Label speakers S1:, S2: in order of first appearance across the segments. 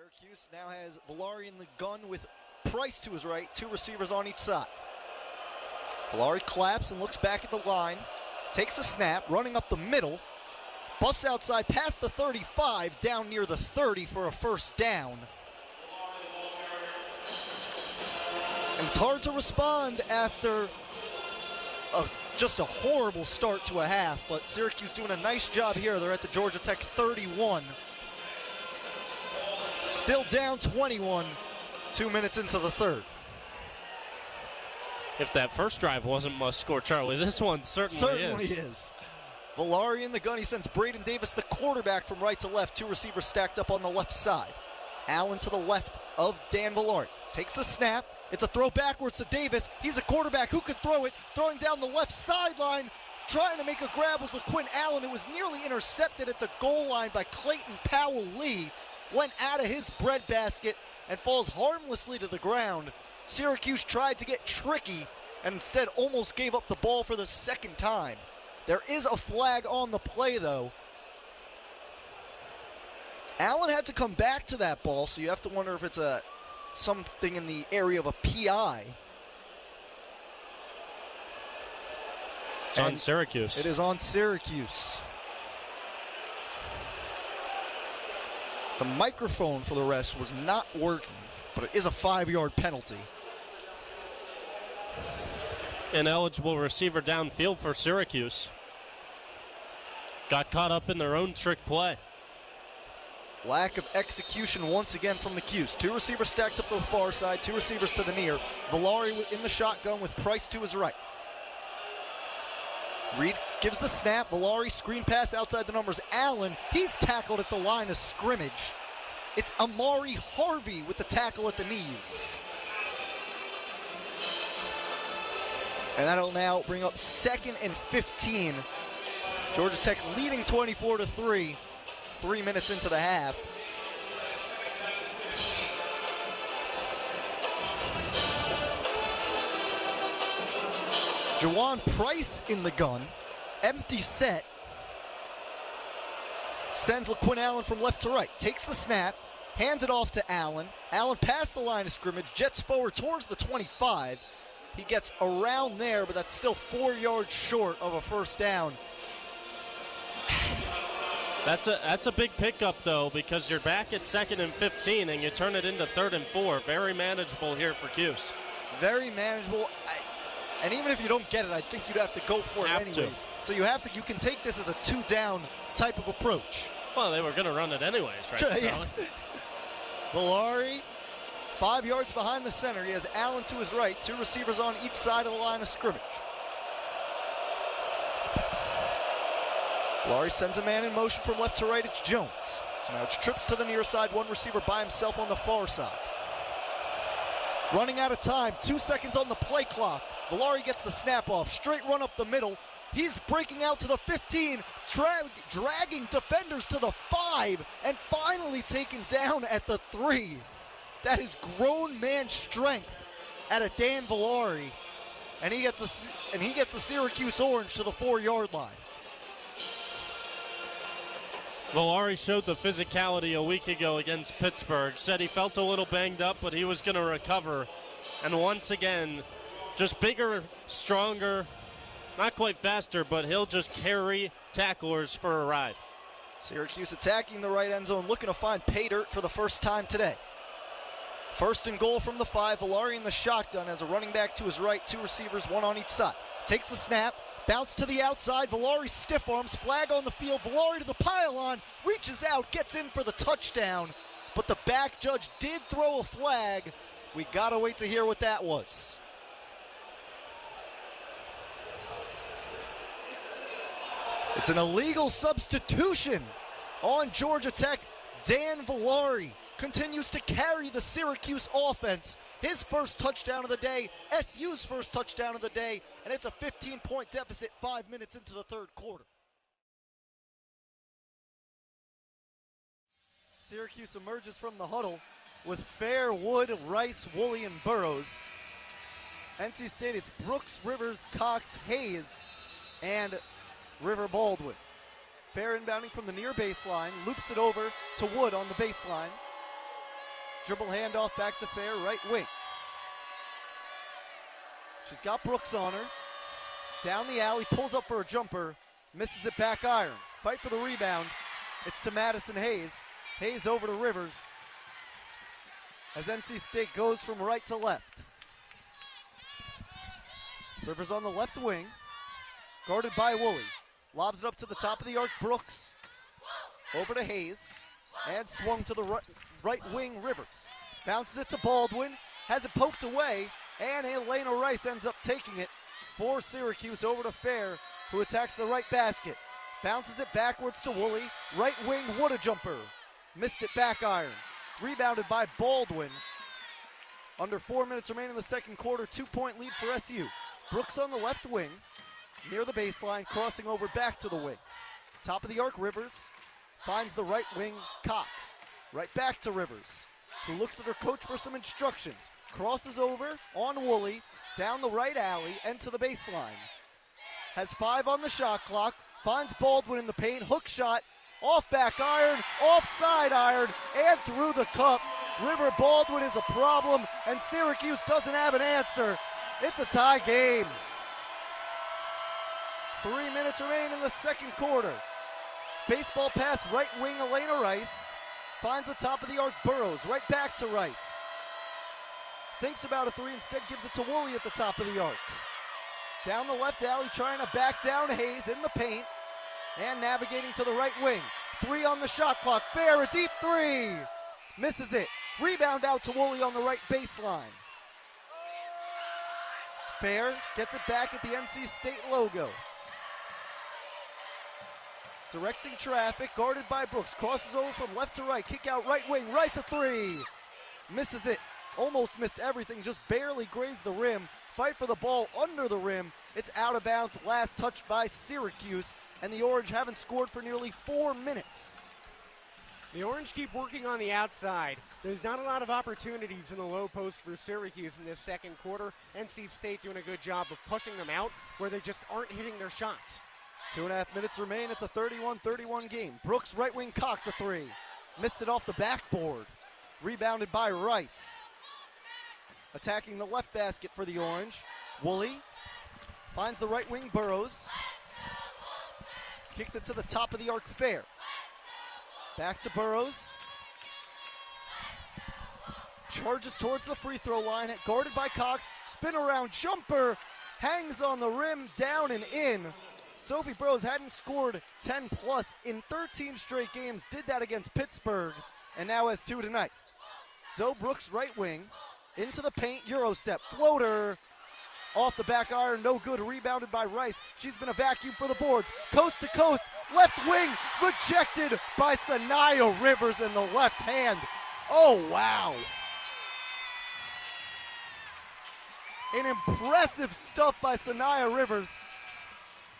S1: Syracuse now has Villari in the gun with Price to his right, two receivers on each side. Villari claps and looks back at the line, takes a snap, running up the middle, busts outside past the 35, down near the 30 for a first down. And it's hard to respond after just a horrible start to a half, but Syracuse doing a nice job here. They're at the Georgia Tech 31. Still down 21, 2 minutes into the third.
S2: If that first drive wasn't must-score, Charlie, this one certainly
S1: is. Villari in the gun. He sends Braden Davis, the quarterback, from right to left. Two receivers stacked up on the left side. Allen to the left of Dan Villari. Takes the snap. It's a throw backwards to Davis. He's a quarterback who could throw it. Throwing down the left sideline. Trying to make a grab was LaQuinn Allen, who was nearly intercepted at the goal line by Clayton Powell Lee. Went out of his breadbasket and falls harmlessly to the ground. Syracuse tried to get tricky and instead almost gave up the ball for the second time. There is a flag on the play, though. Allen had to come back to that ball, so you have to wonder if it's something in the area of a PI.
S2: It's on Syracuse.
S1: It is on Syracuse. The microphone for the rest was not working, but it is a 5-yard penalty.
S2: Ineligible receiver downfield for Syracuse. Got caught up in their own trick play.
S1: Lack of execution once again from the Cuse. Two receivers stacked up to the far side, two receivers to the near. Villari in the shotgun with Price to his right. Reed gives the snap. Villari screen pass outside the numbers. Allen, he's tackled at the line of scrimmage. It's Amari Harvey with the tackle at the knees. And that'll now bring up 2nd and 15. Georgia Tech leading 24-3, 3 minutes into the half. Jawan Price in the gun, empty set. Sends LaQuinn Allen from left to right, takes the snap, hands it off to Allen. Allen past the line of scrimmage, jets forward towards the 25. He gets around there, but that's still 4 yards short of a first down.
S2: That's a big pickup, though, because you're back at 2nd and 15, and you turn it into 3rd and 4. Very manageable here for Cuse.
S1: Very manageable. And even if you don't get it, I think you'd have to go for it anyways. So you can take this as a 2-down type of approach.
S2: Well, they were going to run it anyways, right?
S1: Yeah. Villari, 5 yards behind the center. He has Allen to his right, two receivers on each side of the line of scrimmage. Villari sends a man in motion from left to right. It's Jones. So now it's trips to the near side, one receiver by himself on the far side. Running out of time, 2 seconds on the play clock. Villari gets the snap off, straight run up the middle. He's breaking out to the 15, dragging defenders to the 5, and finally taken down at the 3. That is grown man strength out of Dan Villari, and he gets the Syracuse orange to the 4-yard line.
S2: Villari showed the physicality a week ago against Pittsburgh. Said he felt a little banged up, but he was going to recover. And once again, just bigger, stronger, not quite faster, but he'll just carry tacklers for a ride.
S1: Syracuse attacking the right end zone, looking to find pay dirt for the first time today. 1st and goal from the 5. Villari in the shotgun has a running back to his right, two receivers, one on each side. Takes the snap, bounce to the outside. Villari stiff arms, flag on the field. Villari to the pylon, reaches out, gets in for the touchdown. But the back judge did throw a flag. We gotta wait to hear what that was. It's an illegal substitution on Georgia Tech. Dan Villari continues to carry the Syracuse offense. His first touchdown of the day, SU's first touchdown of the day, and it's a 15-point deficit 5 minutes into the third quarter. Syracuse emerges from the huddle with Fair, Wood, Rice, Woolley, and Burrows. NC State, it's Brooks, Rivers, Cox, Hayes, and River Baldwin. Fair inbounding from the near baseline, loops it over to Wood on the baseline. Dribble handoff back to Fair, right wing. She's got Brooks on her. Down the alley, pulls up for a jumper, misses it back iron. Fight for the rebound. It's to Madison Hayes. Hayes over to Rivers. As NC State goes from right to left. Rivers on the left wing, guarded by Woolley. Lobs it up to the top of the arc, Brooks. Over to Hayes, and swung to the right wing, Rivers. Bounces it to Baldwin, has it poked away, and Elena Rice ends up taking it for Syracuse over to Fair, who attacks the right basket. Bounces it backwards to Woolley, right wing, Wood a jumper. Missed it back iron. Rebounded by Baldwin. Under 4 minutes remaining in the second quarter, 2-point lead for SU. Brooks on the left wing, near the baseline, crossing over back to the wing. Top of the arc, Rivers finds the right wing, Cox. Right back to Rivers, who looks at her coach for some instructions. Crosses over on Woolley, down the right alley, and to the baseline. Has 5 on the shot clock, finds Baldwin in the paint, hook shot, off back iron, offside iron, and through the cup. River Baldwin is a problem, and Syracuse doesn't have an answer. It's a tie game. 3 minutes remain in the second quarter. Baseball pass, right wing, Elena Rice. Finds the top of the arc, Burrows, right back to Rice. Thinks about a three, instead gives it to Woolley at the top of the arc. Down the left alley, trying to back down Hayes in the paint. And navigating to the right wing. 3 on the shot clock, Fair, a deep 3. Misses it. Rebound out to Woolley on the right baseline. Fair gets it back at the NC State logo. Directing traffic, guarded by Brooks. Crosses over from left to right. Kick out right wing. Rice a 3. Misses it. Almost missed everything. Just barely grazed the rim. Fight for the ball under the rim. It's out of bounds. Last touched by Syracuse. And the Orange haven't scored for nearly 4 minutes.
S3: The Orange keep working on the outside. There's not a lot of opportunities in the low post for Syracuse in this second quarter. NC State doing a good job of pushing them out where they just aren't hitting their shots.
S1: 2.5 minutes remain. It's a 31-31 game. Brooks, right wing, Cox a 3. Missed it off the backboard. Rebounded by Rice. Attacking the left basket for the Orange. Woolley finds the right wing, Burrows. Kicks it to the top of the arc, Fair. Back to Burrows. Charges towards the free throw line, guarded by Cox. Spin around jumper. Hangs on the rim, down and in. Sophie Burrows hadn't scored 10 plus in 13 straight games. Did that against Pittsburgh, and now has 2 tonight. Zoe Brooks, right wing, into the paint, Euro step, floater. Off the back iron, no good, rebounded by Rice. She's been a vacuum for the boards. Coast to coast, left wing, rejected by Sanaya Rivers in the left hand. Oh, wow. An impressive stuff by Sanaya Rivers,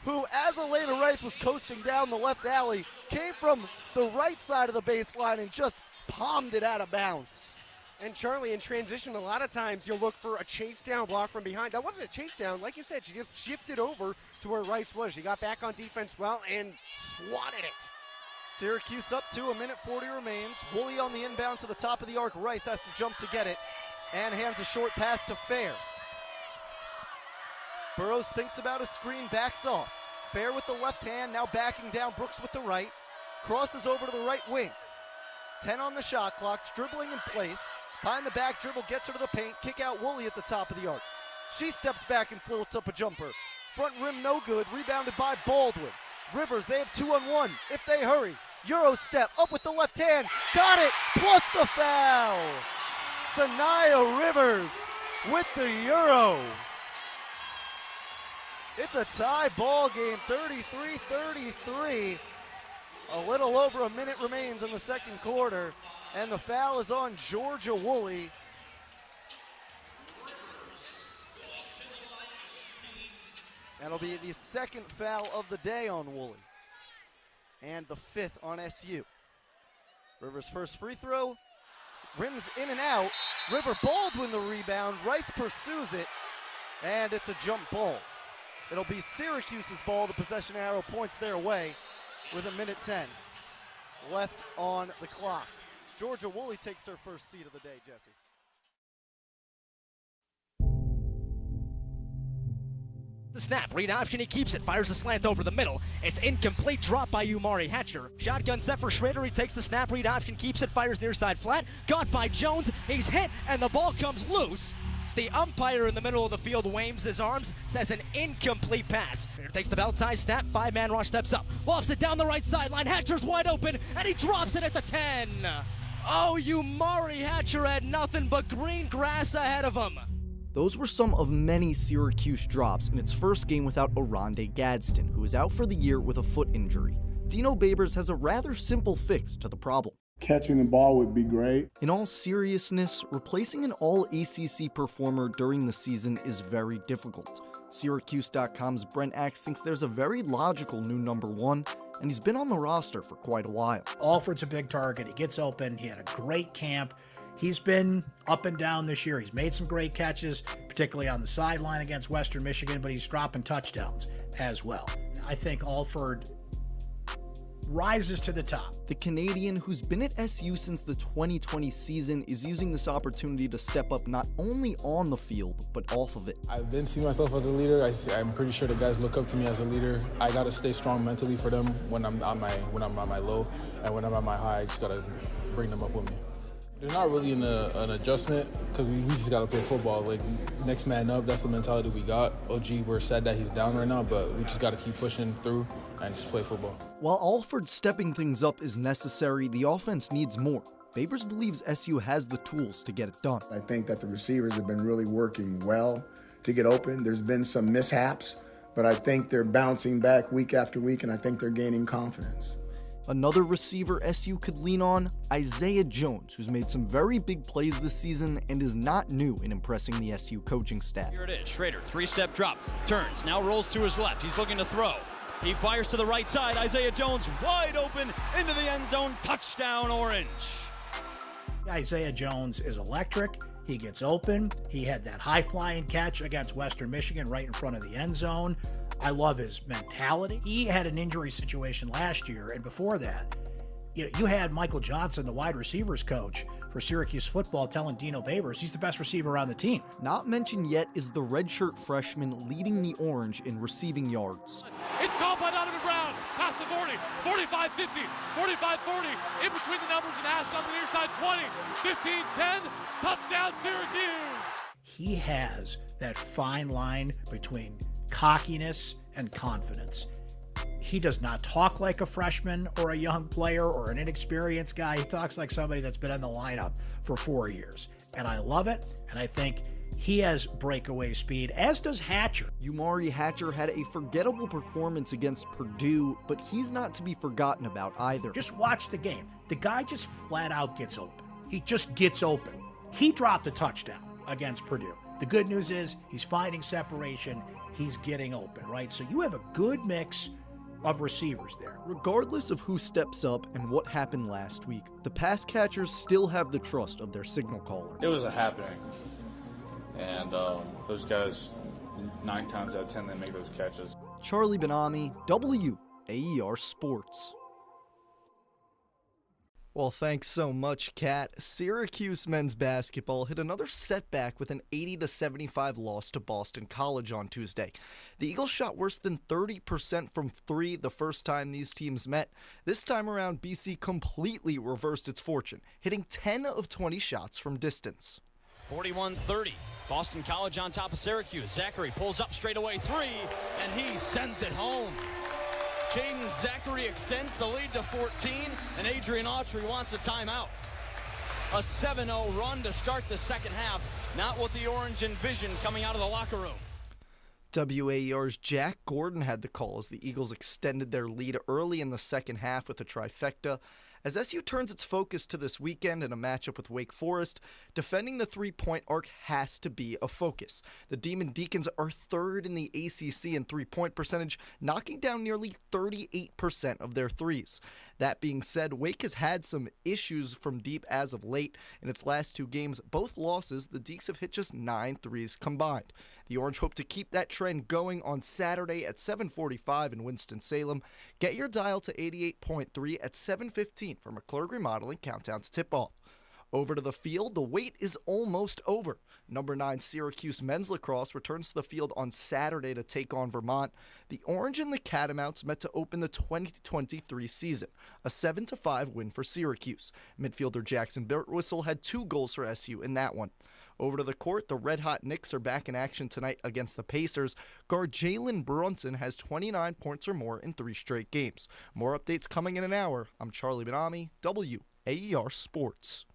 S1: who, as Elena Rice was coasting down the left alley, came from the right side of the baseline and just palmed it out of bounds.
S3: And Charlie, in transition, a lot of times you'll look for a chase down block from behind. That wasn't a chase down. Like you said, she just shifted over to where Rice was. She got back on defense well and swatted it.
S1: Syracuse up 2, 1:40 remains. Woolley on the inbound to the top of the arc. Rice has to jump to get it and hands a short pass to Fair. Burrows thinks about a screen, backs off. Fair with the left hand, now backing down. Brooks with the right. Crosses over to the right wing. 10 on the shot clock, dribbling in place. Behind the back dribble, gets her to the paint. Kick out Woolley at the top of the arc. She steps back and floats up a jumper. Front rim no good, rebounded by Baldwin. Rivers, they have 2-on-1 if they hurry. Euro step, up with the left hand. Got it, plus the foul. Sanaya Rivers with the Euro. It's a tie ball game, 33-33. A little over a minute remains in the second quarter, and the foul is on Georgia Woolley. That'll be the second foul of the day on Woolley, and the 5th on SU. Rivers' first free throw, rims in and out. River Baldwin the rebound, Rice pursues it, and it's a jump ball. It'll be Syracuse's ball. The possession arrow points their way with 1:10 left on the clock.
S4: Georgia Woolley takes her first seat of the day, Jesse.
S5: The snap, read option, he keeps it, fires the slant over the middle. It's incomplete, drop by Umari Hatcher. Shotgun set for Schrader, he takes the snap, read option, keeps it, fires near side flat. Got by Jones, he's hit, and the ball comes loose. The umpire in the middle of the field waves his arms, says an incomplete pass. Schrader takes the belt tie, snap, 5-man rush, steps up, lofts it down the right sideline. Hatcher's wide open, and he drops it at the 10. Oh, Umari Hatcher had nothing but green grass ahead of him.
S1: Those were some of many Syracuse drops in its first game without Oronde Gadsden, who is out for the year with a foot injury. Dino Babers has a rather simple fix to the problem.
S6: Catching the ball would be great.
S1: In all seriousness, replacing an all-ACC performer during the season is very difficult. Syracuse.com's Brent Axe thinks there's a very logical new number one, and he's been on the roster for quite a while.
S7: Alford's a big target. He gets open. He had a great camp. He's been up and down this year. He's made some great catches, particularly on the sideline against Western Michigan, but he's dropping touchdowns as well. I think Alford rises to the top.
S1: The Canadian, who's been at SU since the 2020 season, is using this opportunity to step up not only on the field, but off of it.
S8: I've been seeing myself as a leader. I'm pretty sure the guys look up to me as a leader. I got to stay strong mentally for them when I'm on my low, and when I'm at my high, I just got to bring them up with me. There's not really an adjustment because we just got to play football. Like, next man up, that's the mentality we got. OG, we're sad that he's down right now, but we just got to keep pushing through and just play football.
S1: While Alford stepping things up is necessary, the offense needs more. Babers believes SU has the tools to get it done.
S6: I think that the receivers have been really working well to get open. There's been some mishaps, but I think they're bouncing back week after week, and I think they're gaining confidence.
S1: Another receiver SU could lean on, Isaiah Jones, who's made some very big plays this season and is not new in impressing the SU coaching staff.
S9: Here it is, Schrader, three-step drop, turns, now rolls to his left, he's looking to throw. He fires to the right side, Isaiah Jones wide open into the end zone, touchdown Orange.
S7: Isaiah Jones is electric. He gets open. He had that high-flying catch against Western Michigan right in front of the end zone. I love his mentality. He had an injury situation last year, and before that, you had Michael Johnson, the wide receivers coach for Syracuse football, telling Dino Babers he's the best receiver on the team.
S1: Not mentioned yet is the redshirt freshman leading the Orange in receiving yards.
S10: It's called by Donovan Brown, past the 40, 45, 50, 45, 40, in between the numbers and hash on the near side, 20, 15, 10, touchdown Syracuse.
S7: He has that fine line between cockiness and confidence. He does not talk like a freshman or a young player or an inexperienced guy. He talks like somebody that's been in the lineup for 4 years. And I love it, and I think he has breakaway speed, as does Hatcher.
S1: Umari Hatcher had a forgettable performance against Purdue, but he's not to be forgotten about either.
S7: Just watch the game. The guy just flat out gets open. He just gets open. He dropped a touchdown against Purdue. The good news is he's finding separation. He's getting open, right? So you have a good mix of receivers there.
S1: Regardless of who steps up and what happened last week, the pass catchers still have the trust of their signal caller.
S11: It was a happening, and those guys, 9 times out of 10, they make those catches.
S1: Charlie Benami, WAER Sports. Well, thanks so much, Kat. Syracuse men's basketball hit another setback with an 80-75 loss to Boston College on Tuesday. The Eagles shot worse than 30% from three the first time these teams met. This time around, BC completely reversed its fortune, hitting 10 of 20 shots from distance.
S9: 41-30, Boston College on top of Syracuse. Zachary pulls up straight away, 3, and he sends it home. Jaden Zachary extends the lead to 14, and Adrian Autry wants a timeout. A 7-0 run to start the second half, not what the Orange envisioned coming out of the locker room.
S1: WAER's Jack Gordon had the call as the Eagles extended their lead early in the second half with a trifecta. As SU turns its focus to this weekend in a matchup with Wake Forest, defending the three-point arc has to be a focus. The Demon Deacons are third in the ACC in three-point percentage, knocking down nearly 38% of their threes.
S12: That being said, Wake has had some issues from deep as of late. In its last 2 games, both losses, the Deacs have hit just 9 threes combined. The Orange hope to keep that trend going on Saturday at 7:45 in Winston-Salem. Get your dial to 88.3 at 7:15 for McClurg Remodeling countdown to tip-off. Over to the field, the wait is almost over. Number 9 Syracuse men's lacrosse returns to the field on Saturday to take on Vermont. The Orange and the Catamounts met to open the 2023 season, a 7-5 win for Syracuse. Midfielder Jackson Birtwistle had 2 goals for SU in that one. Over to the court, the red-hot Knicks are back in action tonight against the Pacers. Guard Jalen Brunson has 29 points or more in 3 straight games. More updates coming in an hour. I'm Charlie Benami, WAER Sports.